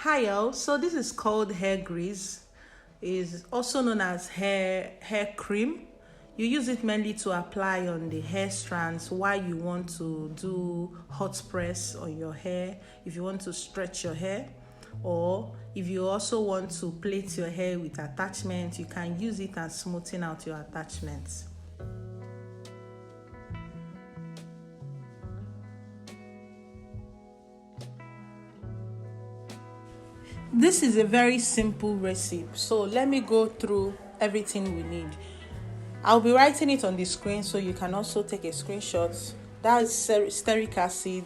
Hi y'all, so this is called hair grease. Is also known as hair cream. You use it mainly to apply on the hair strands while you want to do hot press on your hair, if you want to stretch your hair, or if you also want to plait your hair with attachments, you can use it and smoothen out your attachments. This is a very simple recipe, so let me go through everything we need. I'll be writing it on the screen so you can also take a screenshot. That's stearic acid.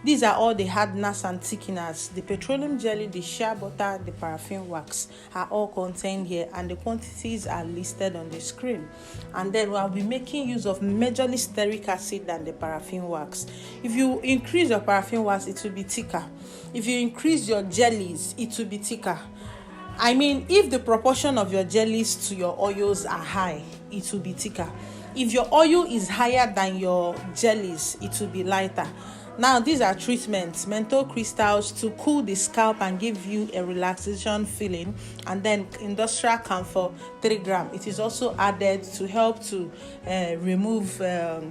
These are all the hardeners and thickeners. The petroleum jelly, the shea butter, the paraffin wax are all contained here, and the quantities are listed on the screen. And then I'll be making use of majorly stearic acid and the paraffin wax. If you increase your paraffin wax, it will be thicker. If you increase your jellies, it will be thicker. I mean, if the proportion of your jellies to your oils are high, it will be thicker. If your oil is higher than your jellies, it will be lighter. Now, these are treatments, menthol crystals to cool the scalp and give you a relaxation feeling, and then industrial camphor 3 grams. It is also added to help to remove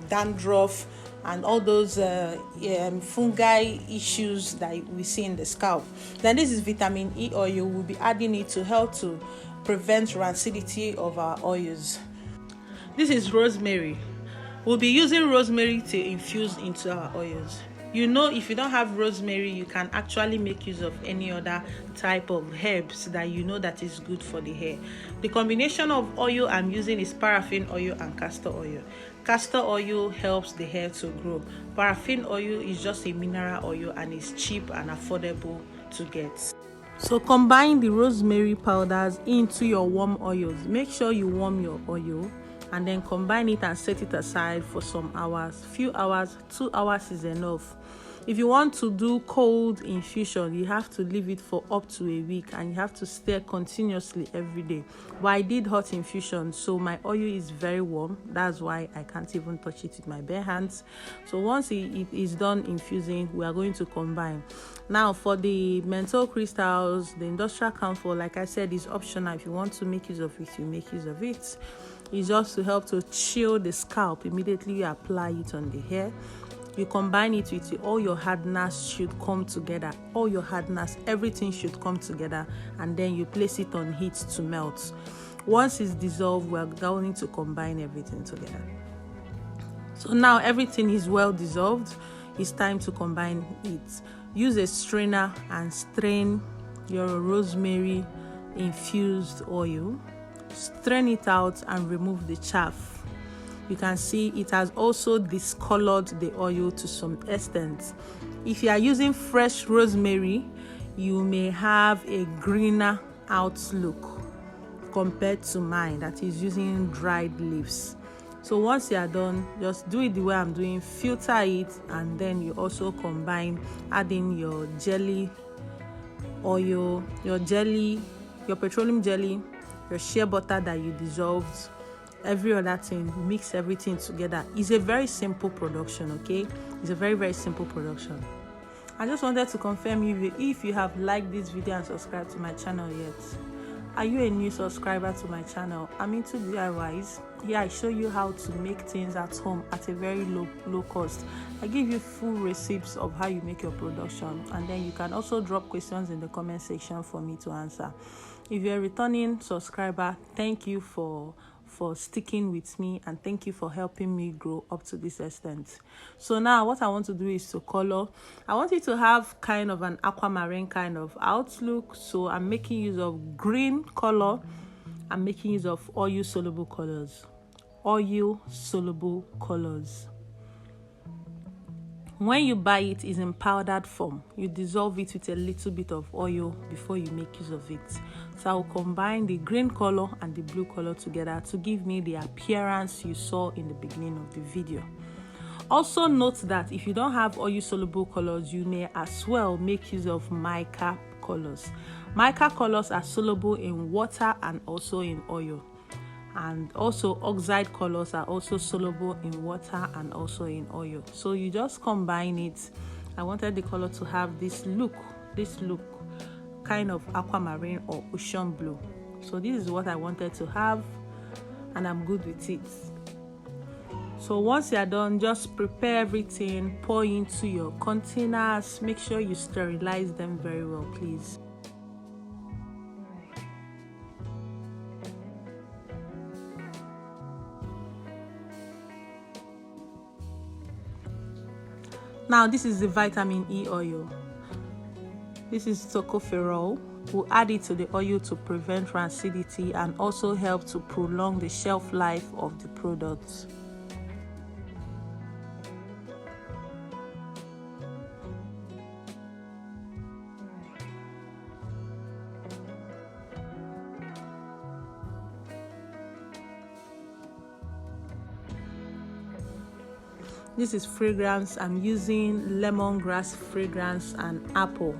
dandruff and all those fungi issues that we see in the scalp. Then this is vitamin E oil. We'll be adding it to help to prevent rancidity of our oils. This is rosemary. We'll be using rosemary to infuse into our oils. You know, if you don't have rosemary, you can actually make use of any other type of herbs that you know that is good for the hair. The combination of oil I'm using is paraffin oil and castor oil. Castor oil helps the hair to grow. Paraffin oil is just a mineral oil and is cheap and affordable to get. So combine the rosemary powders into your warm oils. Make sure you warm your oil and then combine it and set it aside for some hours. Few hours, 2 hours is enough. If you want to do cold infusion, you have to leave it for up to a week and you have to stir continuously every day. But I did hot infusion, so my oil is very warm. That's why I can't even touch it with my bare hands. So once it is done infusing, we are going to combine. Now for the menthol crystals, the industrial camphor, like I said, is optional. If you want to make use of it, you make use of it. It's just to help to chill the scalp immediately you apply it on the hair. You combine it with all your hardeners should come together. All your hardeners, everything should come together, and then you place it on heat to melt. Once it's dissolved, we're going to combine everything together. So now everything is well dissolved. It's time to combine it. Use a strainer and strain your rosemary infused oil. Strain it out and remove the chaff. You can see it has also discolored the oil to some extent. If you are using fresh rosemary, you may have a greener outlook compared to mine that is using dried leaves. So once you are done, just do it the way I'm doing. Filter it, and then you also combine adding your jelly oil, your petroleum jelly, your shea butter that you dissolved, every other thing. Mix everything together. It's a very simple production, okay? It's a very, very simple production. I just wanted to confirm if you have liked this video and subscribed to my channel yet. Are you a new subscriber to my channel? I'm into DIYs. Here I show you how to make things at home at a very low cost. I give you full receipts of how you make your production, and then you can also drop questions in the comment section for me to answer. If you're a returning subscriber, thank you for sticking with me, and thank you for helping me grow up to this extent. So now what I want to do is to color. I want it to have kind of an aquamarine kind of outlook, so I'm making use of green color. I'm making use of oil soluble colors. When you buy it, it's in powdered form. You dissolve it with a little bit of oil before you make use of it. So I'll combine the green color and the blue color together to give me the appearance you saw in the beginning of the video. Also note that if you don't have oil soluble colors, you may as well make use of mica colors. Mica colors are soluble in water and also in oil. And also oxide colors are also soluble in water and also in oil. So you just combine it. I wanted the color to have this look kind of aquamarine or ocean blue. So this is what I wanted to have, and I'm good with it. So once you're done, just prepare everything, pour into your containers. Make sure you sterilize them very well, please. Now this is the vitamin E oil. This is tocopherol. We'll add it to the oil to prevent rancidity and also help to prolong the shelf life of the product. This is fragrance. I'm using lemongrass fragrance and apple.